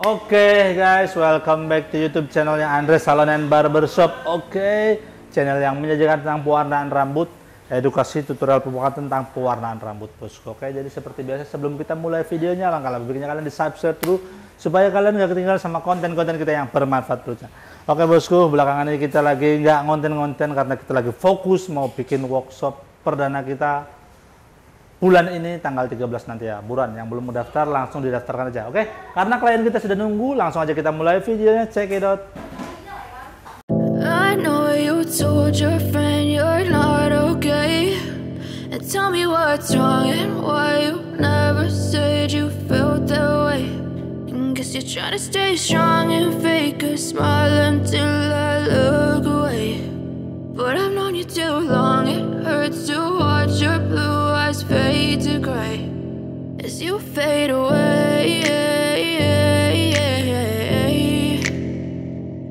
Oke guys, welcome back to YouTube channelnya Andres Salon and Barbershop. Channel yang menyajikan tentang pewarnaan rambut, edukasi tutorial pewarnaan tentang pewarnaan rambut, bosku. Jadi seperti biasa sebelum kita mulai videonya, langkah berikutnya kalian di subscribe dulu supaya kalian nggak ketinggalan sama konten-konten kita yang bermanfaat berikutnya. Oke bosku, belakangan ini kita lagi nggak ngonten-ngonten karena kita lagi fokus mau bikin workshop perdana kita bulan ini tanggal 13 nanti ya. Buruan yang belum mendaftar langsung didaftarkan aja. Karena klien kita sudah nunggu, langsung aja kita mulai videonya. Check it out. I know you told your friend you're not okay, and tell me what's wrong and why you never said you felt that way. And guess you're trying to stay strong and fake a smile until I look away. But I've known you too long, it hurts to watch your blue eyes fade to gray as you fade away,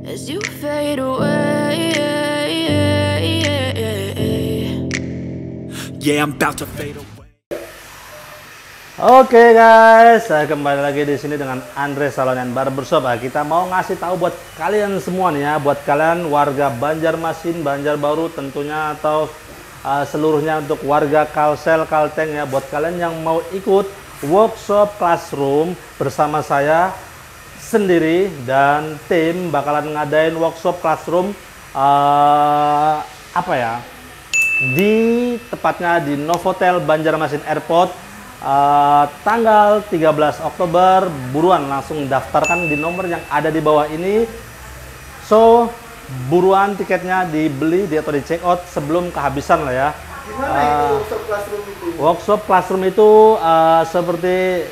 as you fade away. Yeah, I'm about to fade away. Oke guys, saya kembali lagi di sini dengan Andres Salon and Barbershop. Kita mau ngasih tahu buat kalian semua nih ya, buat kalian warga Banjarmasin, Banjarbaru tentunya, atau seluruhnya untuk warga Kalsel, Kalteng ya, buat kalian yang mau ikut workshop classroom bersama saya sendiri dan tim bakalan ngadain workshop classroom tepatnya di Novotel Banjarmasin Airport. Tanggal 13 Oktober, buruan langsung daftarkan di nomor yang ada di bawah ini. So, buruan tiketnya dibeli atau di check out sebelum kehabisan lah ya. Gimana itu workshop classroom itu? Workshop classroom itu seperti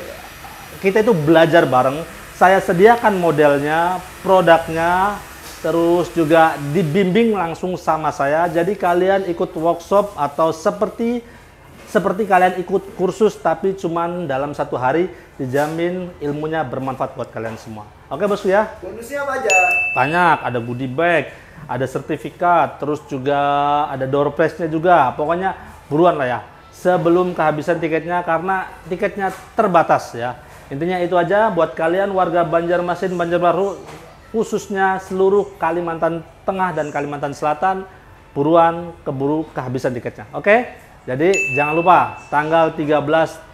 kita itu belajar bareng. Saya sediakan modelnya, produknya, terus juga dibimbing langsung sama saya. Jadi kalian ikut workshop atau seperti kalian ikut kursus, tapi cuman dalam 1 hari dijamin ilmunya bermanfaat buat kalian semua. Oke bosku ya. Bonusnya apa aja? Banyak, ada goodie bag, ada sertifikat, terus juga ada door prize-nya juga. Pokoknya buruan lah ya, sebelum kehabisan tiketnya karena tiketnya terbatas ya. Intinya itu aja buat kalian warga Banjarmasin, Banjarbaru, khususnya seluruh Kalimantan Tengah dan Kalimantan Selatan, buruan keburu kehabisan tiketnya. Oke? Jadi jangan lupa tanggal 13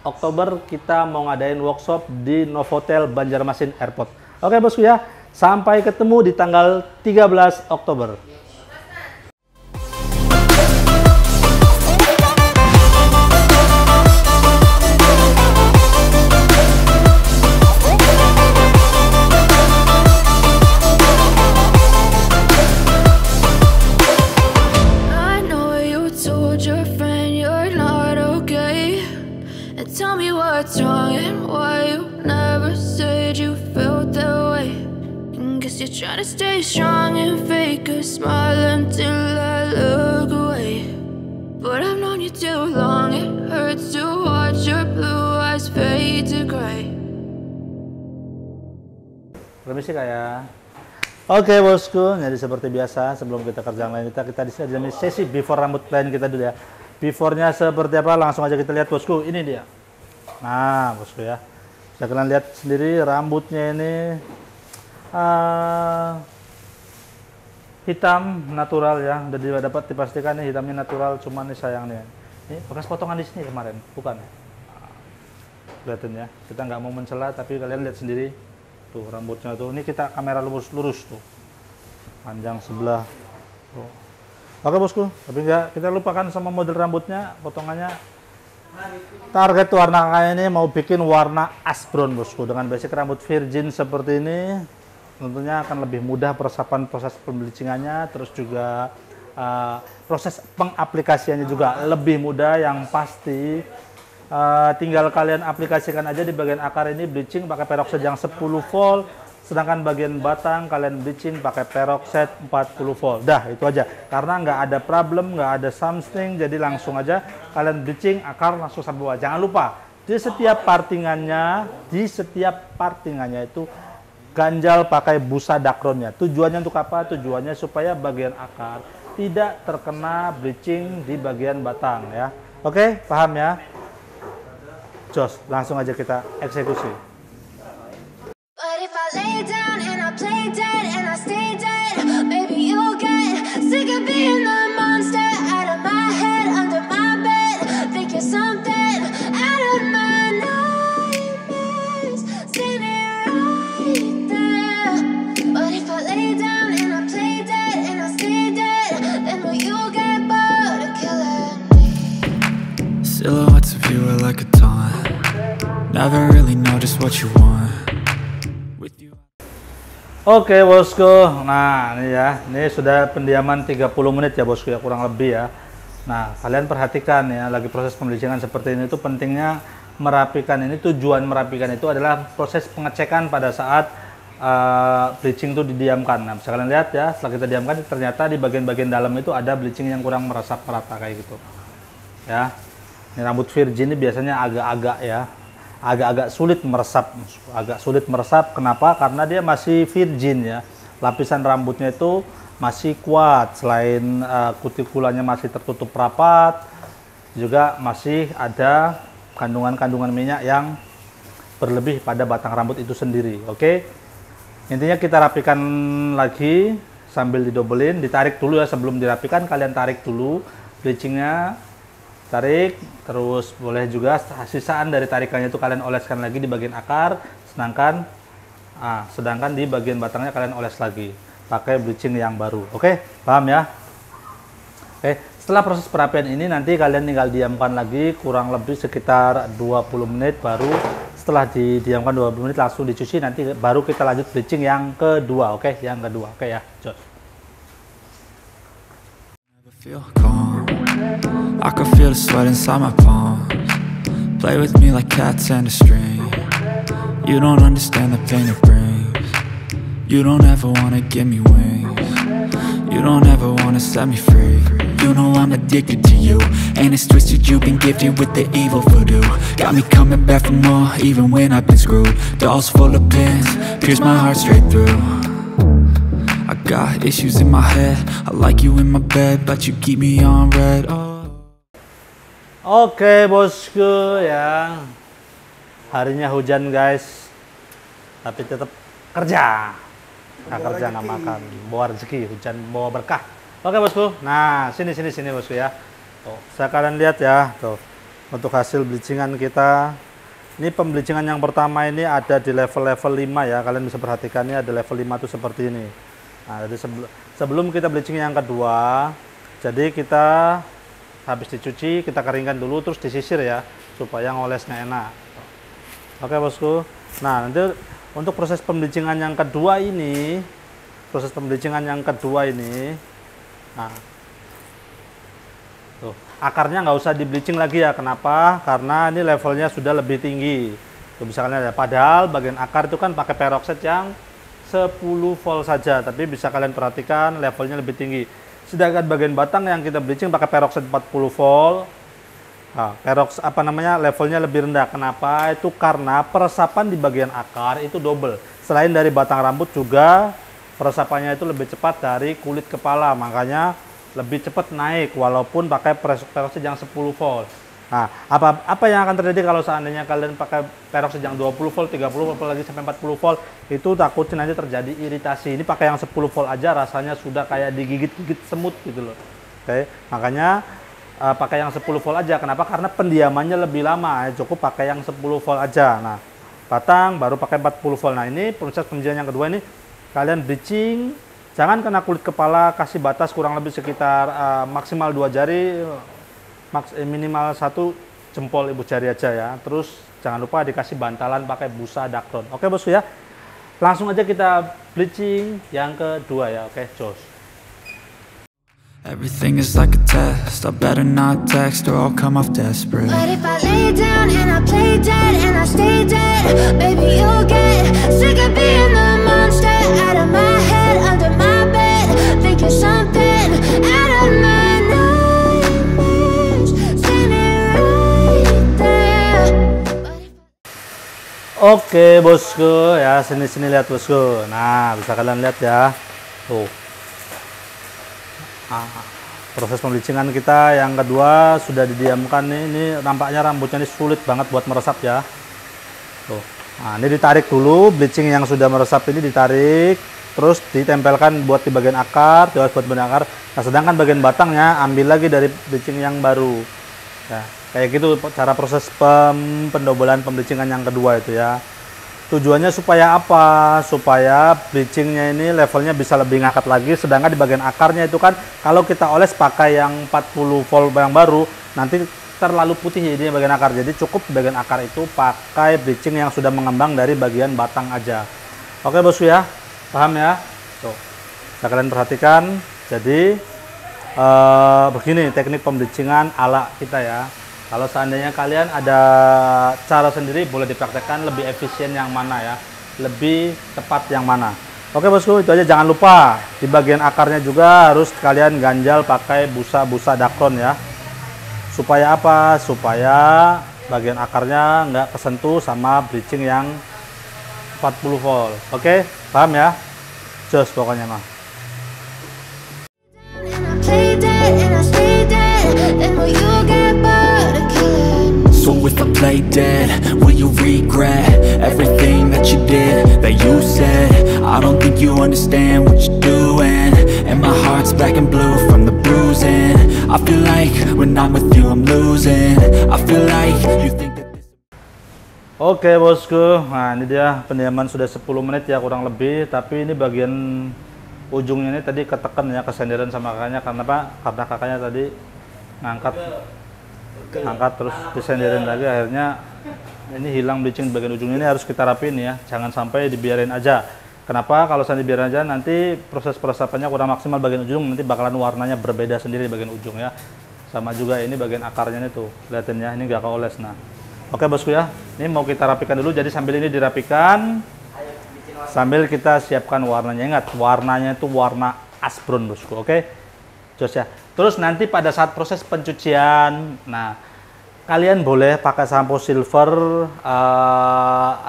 Oktober kita mau ngadain workshop di Novotel Banjarmasin Airport. Oke bosku ya, sampai ketemu di tanggal 13 Oktober. Tell me what's wrong and why you never said you felt that way. And guess you're trying to stay strong and fake a smile until I look away. But I've known you too long, it hurts to watch your blue eyes fade to gray. Permisi kayak. Oke bosku, jadi seperti biasa sebelum kita kerjaan lain kita di sini ada sesi before rambut klien kita dulu ya. Before-nya seperti apa? Langsung aja kita lihat bosku. Ini dia. Nah bosku ya, bisa kalian lihat sendiri rambutnya ini hitam natural ya. Udah dapat dipastikan nih hitamnya natural, cuman nih sayangnya ini bekas potongan di sini kemarin, bukan ya? Kelihatan ya, kita nggak mau mencela tapi kalian lihat sendiri tuh rambutnya tuh. Ini kita kamera lurus tuh, panjang sebelah tuh. Oke bosku, tapi enggak, kita lupakan sama model rambutnya, potongannya. Target warna kayak ini mau bikin warna ash brown bosku, dengan basic rambut virgin seperti ini. Tentunya akan lebih mudah proses pembleachingannya, terus juga proses pengaplikasiannya juga lebih mudah. Yang pasti tinggal kalian aplikasikan aja di bagian akar ini bleaching pakai peroxide yang 10 volt, sedangkan bagian batang kalian bleaching pakai peroxide 40 volt. Dah itu aja, karena nggak ada problem, nggak ada something, jadi langsung aja kalian bleaching akar langsung sampai bawah. Jangan lupa di setiap partingannya itu ganjal pakai busa dakronnya. Tujuannya untuk apa? Tujuannya supaya bagian akar tidak terkena bleaching di bagian batang ya. Oke, paham ya? Jos, langsung aja kita eksekusi. But if I never really know just what you want. With you. Oke bosku, nah ini ya, ini sudah pendiaman 30 menit ya bosku ya, kurang lebih ya. Nah kalian perhatikan ya, lagi proses pembleachingan seperti ini tuh pentingnya merapikan ini. Tujuan merapikan itu adalah proses pengecekan pada saat bleaching itu didiamkan. Nah bisa kalian lihat ya, setelah kita diamkan ternyata di bagian-bagian dalam itu ada bleaching yang kurang meresap merata kayak gitu ya. Ini rambut virgin ini biasanya agak-agak sulit meresap. Kenapa? Karena dia masih virgin ya, lapisan rambutnya itu masih kuat. Selain kutikulanya masih tertutup rapat, juga masih ada kandungan minyak yang berlebih pada batang rambut itu sendiri. Oke, intinya kita rapikan lagi sambil didobelin, ditarik dulu ya. Sebelum dirapikan kalian tarik dulu bleachingnya, tarik, terus boleh juga sisaan dari tarikannya itu kalian oleskan lagi di bagian akar, sedangkan di bagian batangnya kalian oles lagi pakai bleaching yang baru. Oke, paham ya? Oke, setelah proses perapian ini nanti kalian tinggal diamkan lagi kurang lebih sekitar 20 menit, baru setelah didiamkan 20 menit langsung dicuci, nanti baru kita lanjut bleaching yang kedua. Oke, yang kedua. Oke ya, Jos. Feel calm. I can feel the sweat inside my palms. Play with me like cats and a string. You don't understand the pain it brings. You don't ever wanna give me wings. You don't ever wanna set me free. You know I'm addicted to you, and it's twisted, you've been gifted with the evil voodoo. Got me coming back for more, even when I've been screwed. Dolls full of pins, pierce my heart straight through. I got issues in my head, I like you in my bed, but you keep me on red. Oh. Oke bosku ya, harinya hujan guys, tapi tetap kerja. Nggak kerja nggak makan, bawa rezeki, hujan bawa berkah. Oke bosku, nah sini bosku ya. Tuh, saya kalian lihat ya, tuh untuk hasil bleachingan kita. Ini pembleachingan yang pertama ini ada di level 5 ya, kalian bisa perhatikan ini ada level 5 tuh seperti ini. Nah, jadi sebelum kita bleaching yang kedua, jadi kita habis dicuci, kita keringkan dulu, terus disisir ya, supaya ngolesnya enak. Oke bosku. Nah nanti untuk proses pembleachingan yang kedua ini, nah, tuh, akarnya nggak usah di bleaching lagi ya. Kenapa? Karena ini levelnya sudah lebih tinggi. Tuh bisa kalian lihat. Padahal bagian akar itu kan pakai peroxide yang 10 volt saja, tapi bisa kalian perhatikan levelnya lebih tinggi. Sedangkan bagian batang yang kita bleaching pakai peroxide 40 volt. Nah, levelnya lebih rendah. Kenapa? Itu karena peresapan di bagian akar itu double. Selain dari batang rambut juga peresapannya itu lebih cepat dari kulit kepala, makanya lebih cepat naik walaupun pakai peroxide yang 10 volt. Nah, apa yang akan terjadi kalau seandainya kalian pakai peroxide yang 20 volt, 30 volt, apalagi sampai 40 volt, itu takutnya nanti terjadi iritasi. Ini pakai yang 10 volt aja rasanya sudah kayak digigit-gigit semut gitu loh. Oke, makanya pakai yang 10 volt aja. Kenapa? Karena pendiamannya lebih lama. Cukup pakai yang 10 volt aja. Nah, batang baru pakai 40 volt. Nah, ini proses pengerjaan yang kedua ini kalian bleaching, jangan kena kulit kepala, kasih batas kurang lebih sekitar maksimal 2 jari. Minimal 1 jempol ibu jari aja ya. Terus jangan lupa dikasih bantalan pakai busa Dacron. Oke bosku ya, langsung aja kita bleaching yang kedua ya. Oke, jos. Everything is like a test, I better not text or I'll come off desperate. But if I lay down and I play dead and I stay dead, baby you'll get sick of being the monster out of my head, under my bed, thinking something out of my nightmares, standing right there. Oke bosku ya, sini lihat bosku. Nah bisa kalian lihat ya, tuh. Nah, proses pembleachingan kita yang kedua sudah didiamkan nih. Ini nampaknya rambutnya ini sulit banget buat meresap ya. Tuh. Nah, ini ditarik dulu, bleaching yang sudah meresap ini ditarik, terus ditempelkan buat di bagian akar, buat bagian akar. Nah, sedangkan bagian batangnya ambil lagi dari bleaching yang baru. Ya, kayak gitu cara proses pendobelan pembleachingan yang kedua itu ya. Tujuannya supaya apa? Supaya bleachingnya ini levelnya bisa lebih ngangkat lagi. Sedangkan di bagian akarnya itu kan kalau kita oles pakai yang 40 volt yang baru, nanti terlalu putih jadi bagian akar. Jadi cukup bagian akar itu pakai bleaching yang sudah mengembang dari bagian batang aja. Oke bosku ya, paham ya? Tuh, nah, kalian perhatikan. Jadi begini teknik pembleachingan ala kita ya. Kalau seandainya kalian ada cara sendiri, boleh dipraktekkan lebih efisien yang mana ya, lebih tepat yang mana. Oke bosku, itu aja. Jangan lupa di bagian akarnya juga harus kalian ganjal pakai busa-busa dakron ya. Supaya apa? Supaya bagian akarnya nggak kesentuh sama bleaching yang 40 volt. Oke, paham ya? Jos pokoknya mah. So if I play dead, will you regret everything that you did, that you said? I don't think you understand what you're doing, and my heart's black and blue from the bruising. I feel like when I'm with you I'm losing. I feel like you think that this... Oke bosku, nah ini dia pendiaman sudah 10 menit ya kurang lebih. Tapi ini bagian ujungnya ini tadi ketekan ya, kesenderan sama kakaknya. Karena apa? Karena kakaknya tadi ngangkat terus disenderin lagi, akhirnya ini hilang bleaching bagian ujungnya. Ini harus kita rapiin ya, jangan sampai dibiarin aja. Kenapa? Kalau saya dibiarin aja nanti proses peresapannya kurang maksimal bagian ujung, nanti bakalan warnanya berbeda sendiri di bagian ujung ya. Sama juga ini bagian akarnya nih tuh, lihatin ya, ini gak keoles. Nah oke bosku ya, ini mau kita rapikan dulu. Jadi sambil ini dirapikan, sambil kita siapkan warnanya. Ingat, warnanya itu warna ash brown bosku, oke? Jos ya. Terus nanti pada saat proses pencucian, nah kalian boleh pakai sampo silver,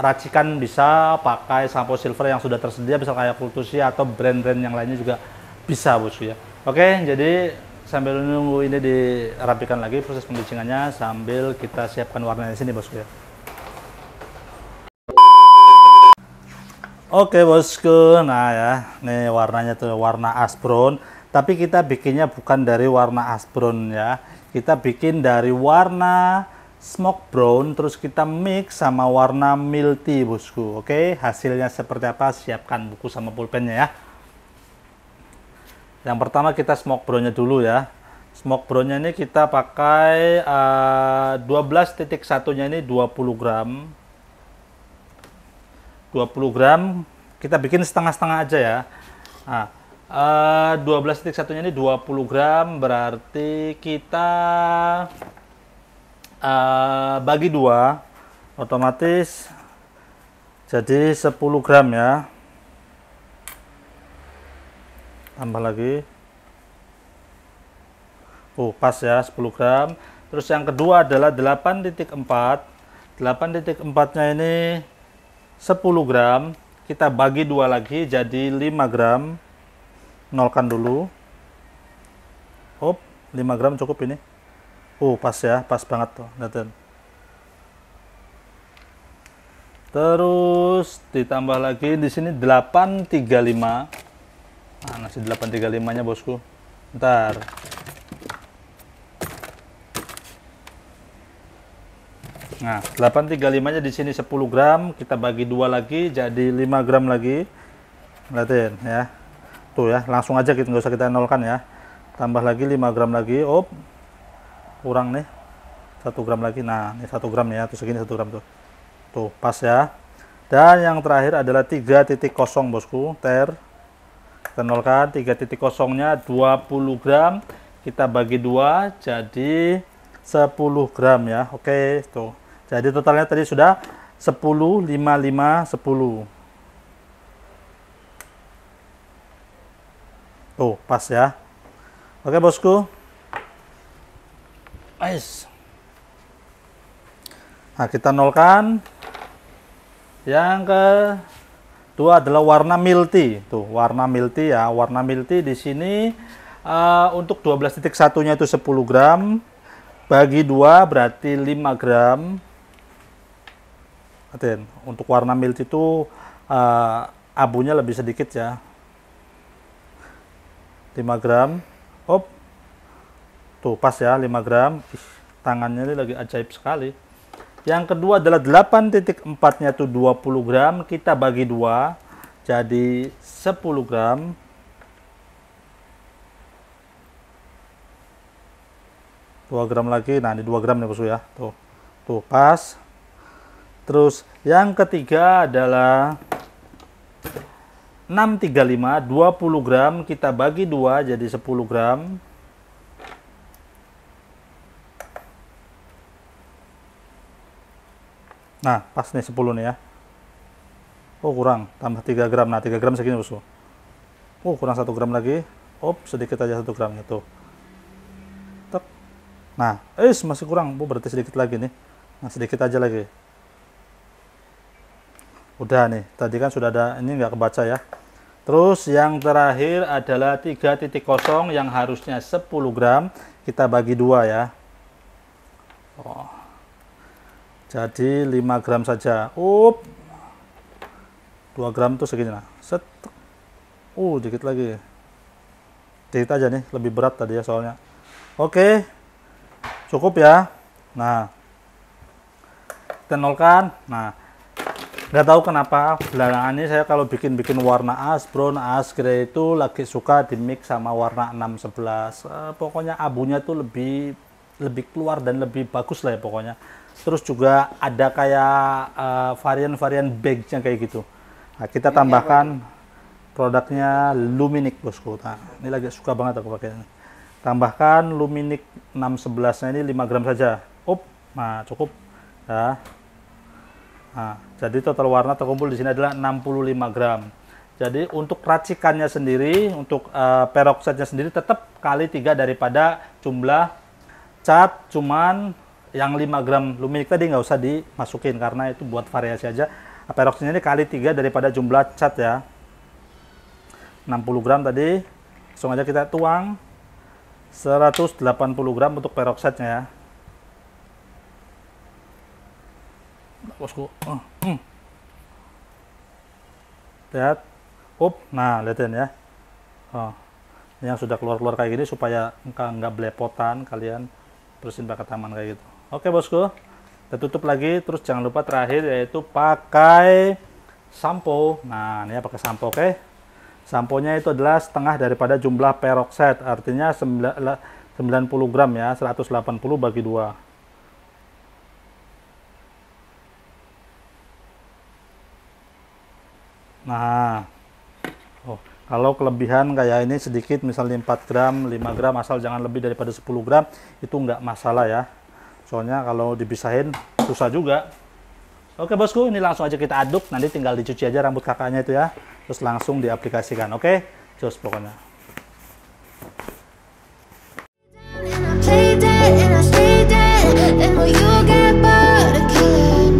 racikan bisa pakai sampo silver yang sudah tersedia, bisa kayak Kultusia atau brand-brand yang lainnya juga bisa bosku ya. Oke, jadi sambil nunggu ini dirapikan lagi proses pembleachingannya, sambil kita siapkan warnanya di sini bosku ya. Oke bosku, nah ya, nih warnanya tuh warna ash brown. Tapi kita bikinnya bukan dari warna ash brown ya, kita bikin dari warna smoke brown, terus kita mix sama warna milk tea bosku. Oke, hasilnya seperti apa? Siapkan buku sama pulpennya ya. Yang pertama kita smoke brownnya dulu ya. Smoke brownnya ini kita pakai 12.1-nya ini 20 gram. 20 gram kita bikin setengah-setengah aja ya. Nah, 12.1-nya ini 20 gram, berarti kita bagi 2, otomatis jadi 10 gram ya. Tambah lagi, pas ya 10 gram. Terus yang kedua adalah 8.4. 8.4-nya ini 10 gram, kita bagi 2 lagi jadi 5 gram. Nolkan dulu. 5 gram cukup ini. Pas ya, pas banget tuh, lihatin. Terus ditambah lagi di sini 835. Mana sih 835-nya bosku? Bentar. Nah, 835-nya di sini 10 gram, kita bagi 2 lagi jadi 5 gram lagi. Lihatin ya. Tuh ya, langsung aja gitu, nggak usah kita nolkan ya. Tambah lagi 5 gram lagi. Kurang nih 1 gram lagi. Nah, ini 1 gram ya, terus segini 1 gram tuh. Tuh, pas ya. Dan yang terakhir adalah 3.0 bosku, ter. Kita nolkan 3.0-nya 20 gram. Kita bagi 2 jadi 10 gram ya. Oke, tuh. Jadi totalnya tadi sudah 10, 5, 5, 10. Tuh, pas ya. Oke bosku. Nice. Nah, kita nolkan. Yang kedua adalah warna milk tea. Tuh, warna milk tea ya. Warna milk tea di sini untuk 12.1-nya itu 10 gram. Bagi 2 berarti 5 gram. Lihatin, untuk warna milk tea itu abunya lebih sedikit ya. 5 gram. Tuh, pas ya 5 gram. Tangannya ini lagi ajaib sekali. Yang kedua adalah 8.4-nya itu 20 gram. Kita bagi 2 jadi 10 gram. 2 gram lagi. Nah, ini 2 gram nih bosku ya. Tuh pas. Terus yang ketiga adalah 635 20 gram, kita bagi 2 jadi 10 gram. Nah, pas nih 10 nih ya. Oh, kurang, tambah 3 gram. Nah, 3 gram segini bosku. Oh, kurang 1 gram lagi. Sedikit aja 1 gram itu. Nah, masih kurang. Berarti sedikit lagi nih. Nah, sedikit aja lagi. Udah nih, tadi kan sudah ada, ini nggak kebaca ya. Terus yang terakhir adalah 3.0 yang harusnya 10 gram, kita bagi 2 ya. Jadi 5 gram saja. 2 gram tuh segini nah. Set. Dikit lagi. Dikit aja nih, lebih berat tadi ya soalnya. Oke. Cukup ya. Nah. Kita nolkan. Nah. Nggak tahu kenapa belakangan ini saya kalau bikin warna as, brown, as, grey itu lagi suka di mix sama warna 611. Pokoknya abunya tuh lebih keluar dan lebih bagus lah ya pokoknya. Terus juga ada kayak varian-varian badge-nya kayak gitu. Nah, kita tambahkan produknya Luminic bosku. Nah, ini lagi suka banget aku pakai ini. Tambahkan Luminic 611-nya ini 5 gram saja. Nah cukup ya. Nah, jadi total warna terkumpul di sini adalah 65 gram. Jadi untuk racikannya sendiri, untuk peroxide-nya sendiri tetap kali 3 daripada jumlah cat. Cuman yang 5 gram Luminic tadi nggak usah dimasukin karena itu buat variasi aja. Peroxide-nya ini kali 3 daripada jumlah cat ya. 60 gram tadi. Langsung aja kita tuang. 180 gram untuk peroxide-nya ya. Bosku, lihat, nah lihatin ya, ini yang sudah keluar kayak gini supaya nggak belepotan kalian terusin pakai tangan kayak gitu. Oke bosku, kita tutup lagi. Terus jangan lupa terakhir yaitu pakai sampo. Nah ini ya pakai sampo, oke. Samponya itu adalah setengah daripada jumlah peroxide, artinya 90 gram ya, 180 bagi 2. Nah, kalau kelebihan kayak ini sedikit, misalnya 4 gram, 5 gram, asal jangan lebih daripada 10 gram, itu nggak masalah ya. Soalnya kalau dipisahin susah juga. Oke bosku, ini langsung aja kita aduk, nanti tinggal dicuci aja rambut kakaknya itu ya. Terus langsung diaplikasikan, oke? Cus pokoknya.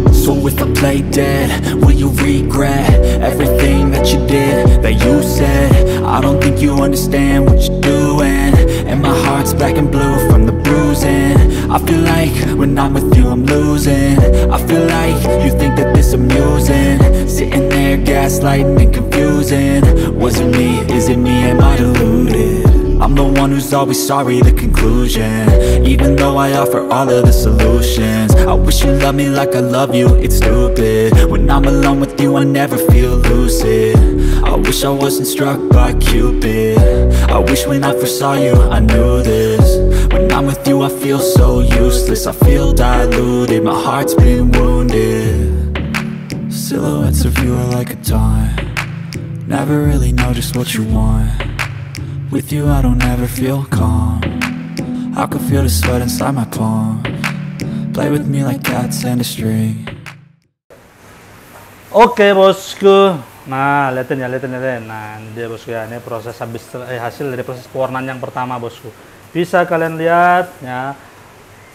So if I play dead, will you regret everything that you did, that you said? I don't think you understand what you're doing, and my heart's black and blue from the bruising. I feel like when I'm with you I'm losing. I feel like you think that this amusing, sitting there gaslighting and confusing. Was it me? Is it me? Am I deluded? I'm the one who's always sorry, the conclusion. Even though I offer all of the solutions, I wish you loved me like I love you, it's stupid. When I'm alone with you I never feel lucid. I wish I wasn't struck by Cupid. I wish when I first saw you I knew this. When I'm with you I feel so useless, I feel diluted, my heart's been wounded. Silhouettes of you are like a taunt, never really know just what you want. With you I don't ever feel calm, I can feel the sweat inside my palms. Play with me like cats and a string. Oke bosku, nah lihatin ya, lihatin. Nah ini dia bosku ya, ini proses hasil dari proses pewarnaan yang pertama bosku. Bisa kalian lihat ya.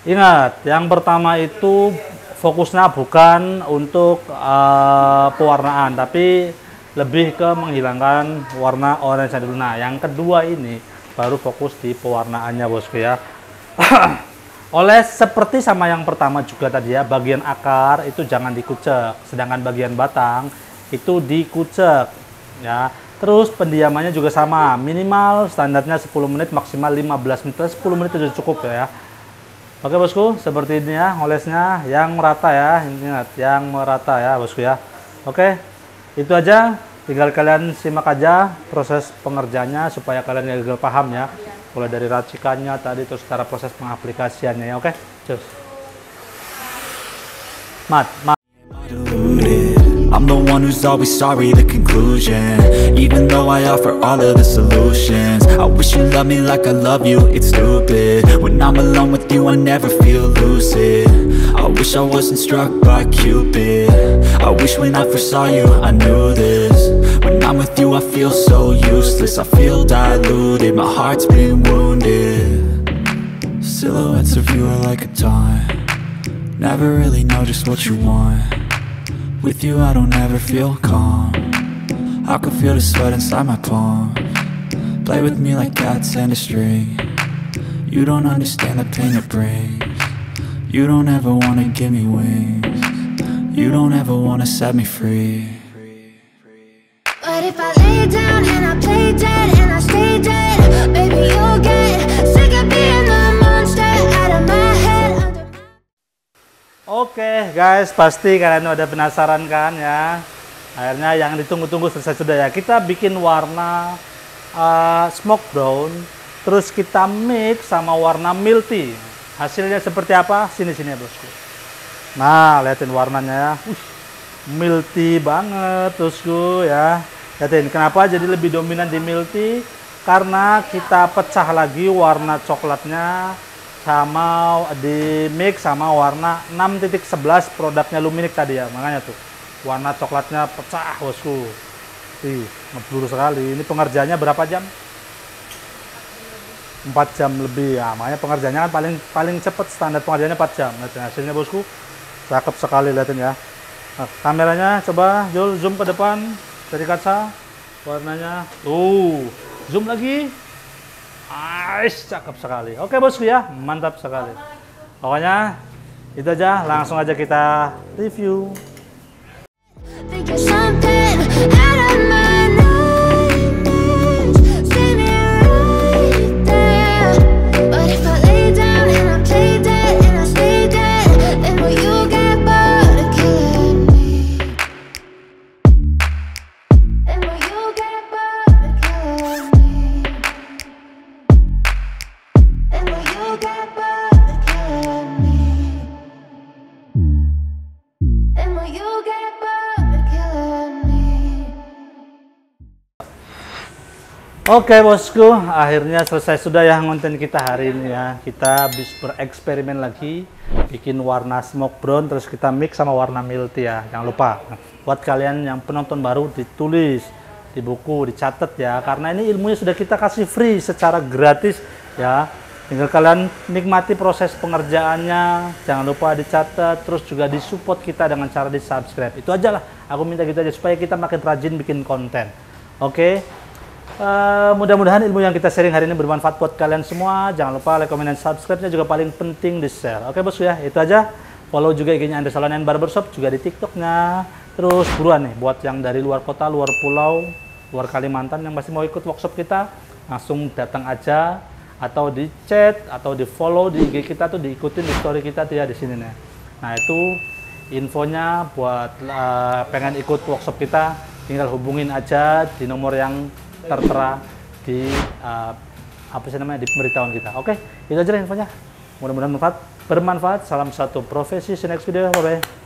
Ingat, yang pertama itu fokusnya bukan untuk pewarnaan, tapi lebih ke menghilangkan warna orange dulu. Nah, yang kedua ini baru fokus di pewarnaannya bosku ya. Seperti sama yang pertama juga tadi ya, bagian akar itu jangan dikucek, sedangkan bagian batang itu dikucek ya. Terus pendiamannya juga sama, minimal standarnya 10 menit, maksimal 15 menit, 10 menit itu cukup ya. Oke bosku, seperti ini ya olesnya, yang merata ya, ingat yang merata ya bosku ya. Oke, itu aja, tinggal kalian simak aja proses pengerjaannya supaya kalian gagal paham ya. mulai dari racikannya tadi, terus cara proses pengaplikasiannya ya. Oke, cus. Mat. I'm the one who's always sorry, the conclusion. Even though I offer all of the solutions, I wish you loved me like I love you, it's stupid. When I'm alone with you, I never feel lucid. I wish I wasn't struck by Cupid. I wish when I first saw you, I knew this. When I'm with you, I feel so useless. I feel diluted, my heart's been wounded. Silhouettes of you are like a taunt. Never really know just what you want. With you I don't ever feel calm. I can feel the sweat inside my palms. Play with me like cats and a string. You don't understand the pain it brings. You don't ever wanna give me wings. You don't ever wanna set me free. But if I lay down and I play dead and I stay dead, baby you'll get sick of being the monster out of my head. Oke guys, pasti kalian udah penasaran kan ya. Akhirnya yang ditunggu-tunggu selesai sudah ya. Kita bikin warna smoke brown, terus kita mix sama warna milk tea. Hasilnya seperti apa? Sini-sini ya bosku. Nah, liatin warnanya ya. Milk tea banget bosku ya. Liatin, kenapa jadi lebih dominan di milk tea? Karena kita pecah lagi warna coklatnya sama di mix sama warna 6.11 produknya Luminik tadi ya, makanya tuh warna coklatnya pecah bosku. Ngeblur sekali. Ini pengerjaannya berapa jam? 4 jam lebih ya, makanya pengerjaannya kan paling cepet, standar pengerjaannya 4 jam. Lihatin hasilnya bosku, cakep sekali. Lihatin ya. Nah, kameranya coba Jul zoom ke depan dari kaca, warnanya zoom lagi. Cakep sekali. Oke bosku ya, mantap sekali. Pokoknya itu aja, langsung aja kita review. Oke bosku, akhirnya selesai sudah ya konten kita hari ini ya. Kita habis bereksperimen lagi, bikin warna smoke brown, terus kita mix sama warna milk tea ya. Jangan lupa, buat kalian yang penonton baru, ditulis di buku, dicatat ya. Karena ini ilmunya sudah kita kasih free secara gratis ya. Tinggal kalian nikmati proses pengerjaannya. Jangan lupa dicatat, terus juga disupport kita dengan cara di subscribe. Itu aja lah, aku minta gitu aja supaya kita makin rajin bikin konten. Oke. Mudah-mudahan ilmu yang kita sharing hari ini bermanfaat buat kalian semua. Jangan lupa like, comment, dan subscribe-nya juga paling penting di share. Oke bosku ya, itu aja. Follow juga IG-nya Andre Salon and Barbershop, juga di TikTok-nya. Terus buruan nih buat yang dari luar kota, luar pulau, luar Kalimantan yang masih mau ikut workshop kita, langsung datang aja, atau di chat atau di follow di IG kita tuh, diikutin di story kita tuh ya di sini nih. Nah itu infonya buat pengen ikut workshop kita, tinggal hubungin aja di nomor yang tertera di apa sih namanya, di pemberitahuan kita. Oke, itu aja infonya. Mudah-mudahan bermanfaat. Salam satu profesi. See you next video. Bye bye.